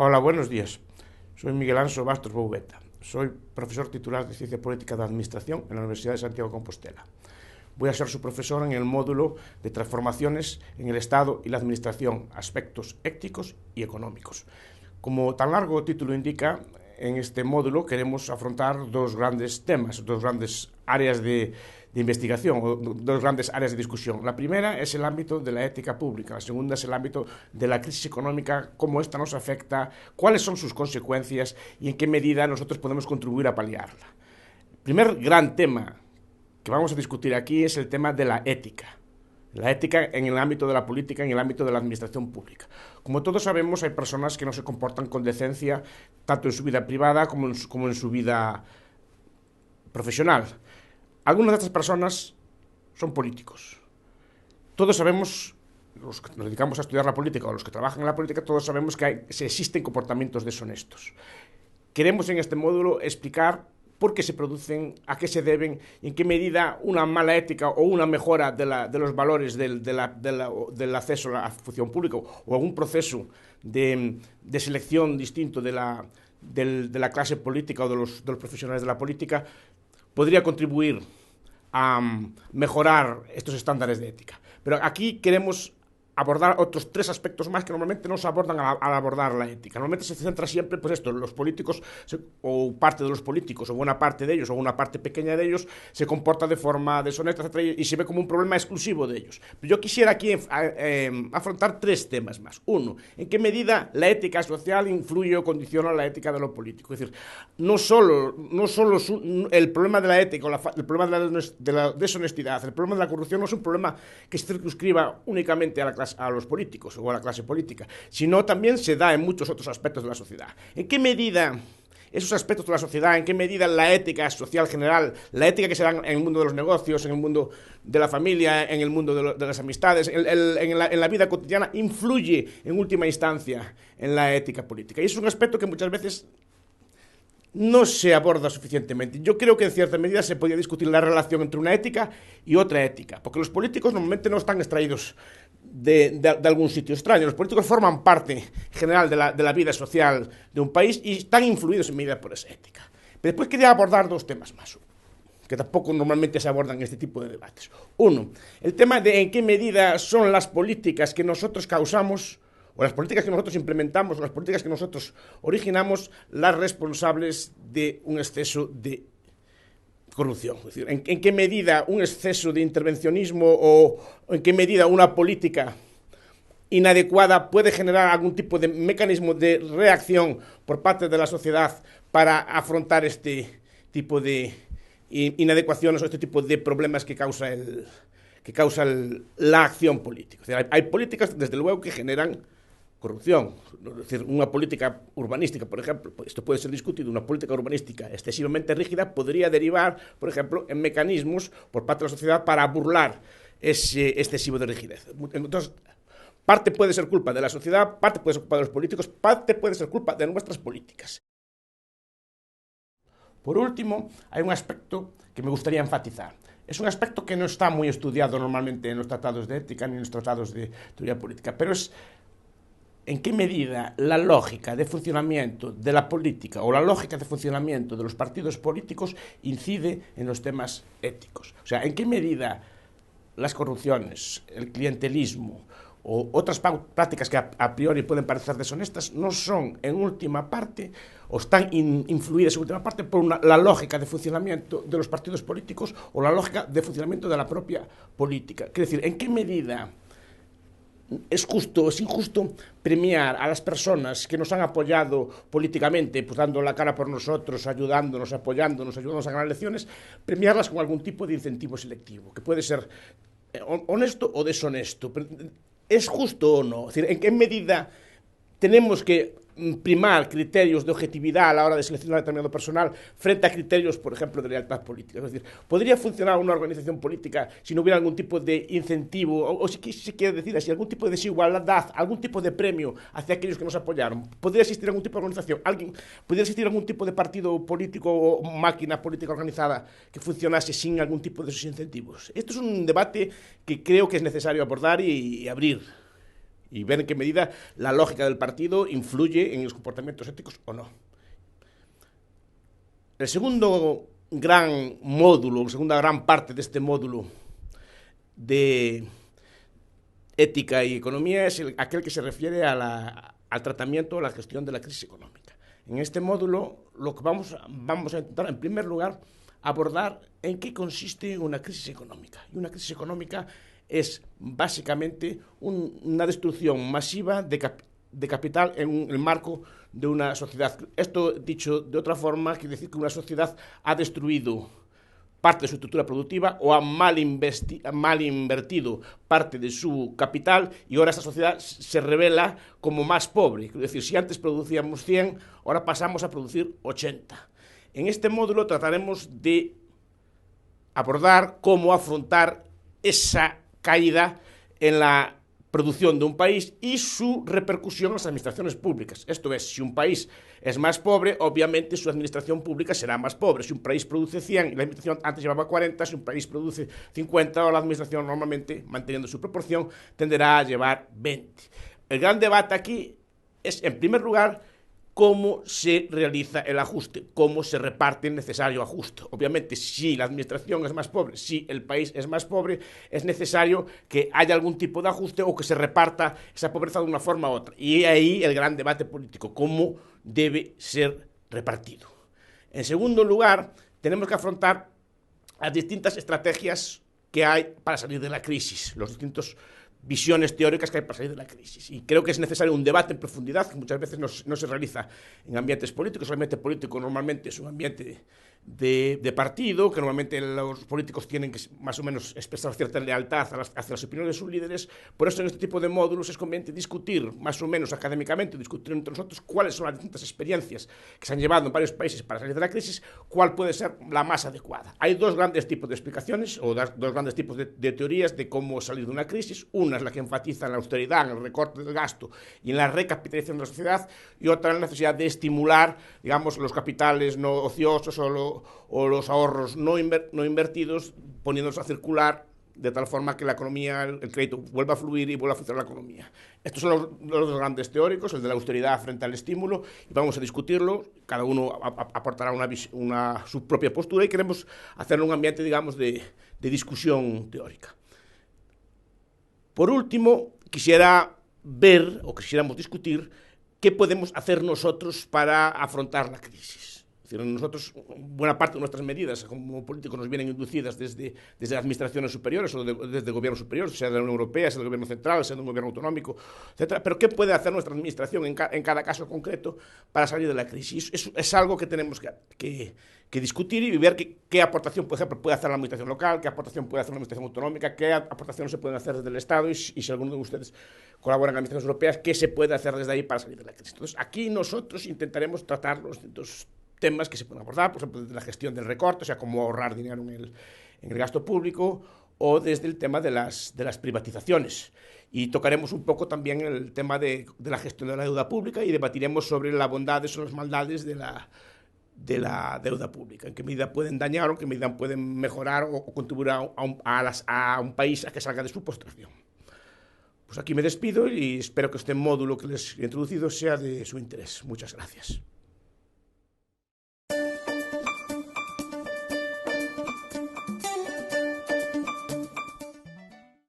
Hola, buenos días. Soy Miguel Anso Bastos Boubeta. Soy profesor titular de Ciencia Política de Administración en la Universidad de Santiago de Compostela. Voy a ser su profesor en el módulo de transformaciones en el Estado y la Administración, aspectos éticos y económicos. Como tan largo título indica, en este módulo queremos afrontar dos grandes temas, dos grandes áreas de investigación, o dos grandes áreas de discusión. La primera es el ámbito de la ética pública, la segunda es el ámbito de la crisis económica, cómo esta nos afecta, cuáles son sus consecuencias y en qué medida nosotros podemos contribuir a paliarla. El primer gran tema que vamos a discutir aquí es el tema de la ética. La ética en el ámbito de la política, en el ámbito de la administración pública. Como todos sabemos, hay personas que no se comportan con decencia, tanto en su vida privada como en su vida profesional. Algunas de estas personas son políticos. Todos sabemos, los que nos dedicamos a estudiar la política o los que trabajan en la política, todos sabemos que existen comportamientos deshonestos. Queremos en este módulo explicar por qué se producen, a qué se deben y en qué medida una mala ética o una mejora de los valores del acceso a la función pública o algún proceso de selección distinto de la clase política o de los profesionales de la política podría contribuir a mejorar estos estándares de ética. Pero aquí queremos abordar otros tres aspectos más que normalmente no se abordan al abordar la ética. Normalmente se centra siempre, pues esto, los políticos, o parte de los políticos, o buena parte de ellos, o una parte pequeña de ellos, se comporta de forma deshonesta, etc., y se ve como un problema exclusivo de ellos. Pero yo quisiera aquí afrontar tres temas más. Uno, ¿en qué medida la ética social influye o condiciona la ética de lo político? Es decir, no solo el problema de la ética, el problema de la deshonestidad, el problema de la corrupción no es un problema que se circunscriba únicamente a los políticos o a la clase política, sino también se da en muchos otros aspectos de la sociedad. ¿En qué medida esos aspectos de la sociedad, en qué medida la ética social general, la ética que se da en el mundo de los negocios, en el mundo de la familia, en el mundo de las amistades, en la vida cotidiana, influye en última instancia en la ética política? Y es un aspecto que muchas veces no se aborda suficientemente. Yo creo que en cierta medida se podría discutir la relación entre una ética y otra ética, porque los políticos normalmente no están extraídos de algún sitio extraño. Los políticos forman parte general de la vida social de un país y están influidos en medida por esa ética. Pero después quería abordar dos temas más, que tampoco normalmente se abordan en este tipo de debates. Uno, el tema de en qué medida son las políticas que nosotros causamos, o las políticas que nosotros implementamos, o las políticas que nosotros originamos, las responsables de un exceso de corrupción. Es decir, ¿en qué medida un exceso de intervencionismo o en qué medida una política inadecuada puede generar algún tipo de mecanismo de reacción por parte de la sociedad para afrontar este tipo de inadecuaciones o este tipo de problemas que causa la acción política? O sea, hay políticas, desde luego, que generan corrupción. Es decir, una política urbanística, por ejemplo, esto puede ser discutido, una política urbanística excesivamente rígida podría derivar, por ejemplo, en mecanismos por parte de la sociedad para burlar ese excesivo de rigidez. Entonces, parte puede ser culpa de la sociedad, parte puede ser culpa de los políticos, parte puede ser culpa de nuestras políticas. Por último, hay un aspecto que me gustaría enfatizar. Es un aspecto que no está muy estudiado normalmente en los tratados de ética ni en los tratados de teoría política, pero es en qué medida la lógica de funcionamiento de la política o la lógica de funcionamiento de los partidos políticos incide en los temas éticos. O sea, en qué medida las corrupciones, el clientelismo o otras prácticas que a priori pueden parecer deshonestas no son en última parte o están influidas en última parte por la lógica de funcionamiento de los partidos políticos o la lógica de funcionamiento de la propia política. Quiere decir, ¿en qué medida es justo, es injusto premiar a las personas que nos han apoyado políticamente, pues dando la cara por nosotros, ayudándonos, apoyándonos, ayudándonos a ganar elecciones, premiarlas con algún tipo de incentivo selectivo, que puede ser honesto o deshonesto? ¿Es justo o no? Es decir, ¿en qué medida tenemos que primar criterios de objetividad a la hora de seleccionar determinado personal frente a criterios, por ejemplo, de lealtad política? Es decir, ¿podría funcionar una organización política si no hubiera algún tipo de incentivo, o si se quiere decir así, algún tipo de desigualdad, algún tipo de premio hacia aquellos que nos apoyaron? ¿Podría existir algún tipo de organización? ¿Podría existir algún tipo de partido político o máquina política organizada que funcionase sin algún tipo de esos incentivos? Esto es un debate que creo que es necesario abordar y abrir. y ver en qué medida la lógica del partido influye en los comportamientos éticos o no. El segundo gran módulo, la segunda gran parte de este módulo de ética y economía es aquel que se refiere al tratamiento o la gestión de la crisis económica. En este módulo lo que vamos a intentar, en primer lugar, abordar en qué consiste una crisis económica. Y una crisis económica es básicamente una destrucción masiva de capital en el marco de una sociedad. Esto, dicho de otra forma, quiere decir que una sociedad ha destruido parte de su estructura productiva o ha mal invertido parte de su capital y ahora esa sociedad se revela como más pobre. Es decir, si antes producíamos 100, ahora pasamos a producir 80. En este módulo trataremos de abordar cómo afrontar esa caída en la producción de un país y su repercusión en las administraciones públicas. Esto es, si un país es más pobre, obviamente su administración pública será más pobre. Si un país produce 100 y la administración antes llevaba 40, si un país produce 50, la administración normalmente, manteniendo su proporción, tenderá a llevar 20. El gran debate aquí es, en primer lugar, cómo se realiza el ajuste, cómo se reparte el necesario ajuste. Obviamente, si la administración es más pobre, si el país es más pobre, es necesario que haya algún tipo de ajuste o que se reparta esa pobreza de una forma u otra. Y ahí el gran debate político, cómo debe ser repartido. En segundo lugar, tenemos que afrontar las distintas estrategias que hay para salir de la crisis, los distintos visiones teóricas que hay para salir de la crisis. Y creo que es necesario un debate en profundidad, que muchas veces no se realiza en ambientes políticos. El ambiente político normalmente es un ambiente de partido, que normalmente los políticos tienen que más o menos expresar cierta lealtad hacia las opiniones de sus líderes. Por eso en este tipo de módulos es conveniente discutir, más o menos académicamente, discutir entre nosotros cuáles son las distintas experiencias que se han llevado en varios países para salir de la crisis, cuál puede ser la más adecuada. Hay dos grandes tipos de explicaciones, o dos grandes tipos de teorías de cómo salir de una crisis. Una es la que enfatiza en la austeridad, en el recorte del gasto y en la recapitalización de la sociedad, y otra en la necesidad de estimular, digamos, los capitales no ociosos o los ahorros no invertidos, poniéndolos a circular de tal forma que la economía, el crédito vuelva a fluir y vuelva a funcionar la economía. Estos son los dos grandes teóricos, el de la austeridad frente al estímulo, y vamos a discutirlo. Cada uno aportará su propia postura y queremos hacerlo un ambiente, digamos, de discusión teórica. Por último, quisiéramos discutir qué podemos hacer nosotros para afrontar la crisis. Es decir, nosotros, buena parte de nuestras medidas como políticos nos vienen inducidas desde administraciones superiores o desde gobiernos superiores, sea de la Unión Europea, sea del gobierno central, sea de un gobierno autonómico, etcétera. Pero ¿qué puede hacer nuestra administración en cada caso concreto para salir de la crisis? Es algo que tenemos que discutir y ver qué aportación, por ejemplo, puede hacer la administración local, qué aportación puede hacer la administración autonómica, qué aportaciones se pueden hacer desde el Estado y si alguno de ustedes colabora en administraciones europeas, qué se puede hacer desde ahí para salir de la crisis. Entonces, aquí nosotros intentaremos tratar los distintos temas que se pueden abordar, por ejemplo, desde la gestión del recorte, o sea, cómo ahorrar dinero en el gasto público, o desde el tema de las privatizaciones. Y tocaremos un poco también el tema de la gestión de la deuda pública y debatiremos sobre las bondades o las maldades de la deuda pública, en qué medida pueden dañar o en qué medida pueden mejorar o contribuir a un país a que salga de su postración. Pues aquí me despido y espero que este módulo que les he introducido sea de su interés. Muchas gracias.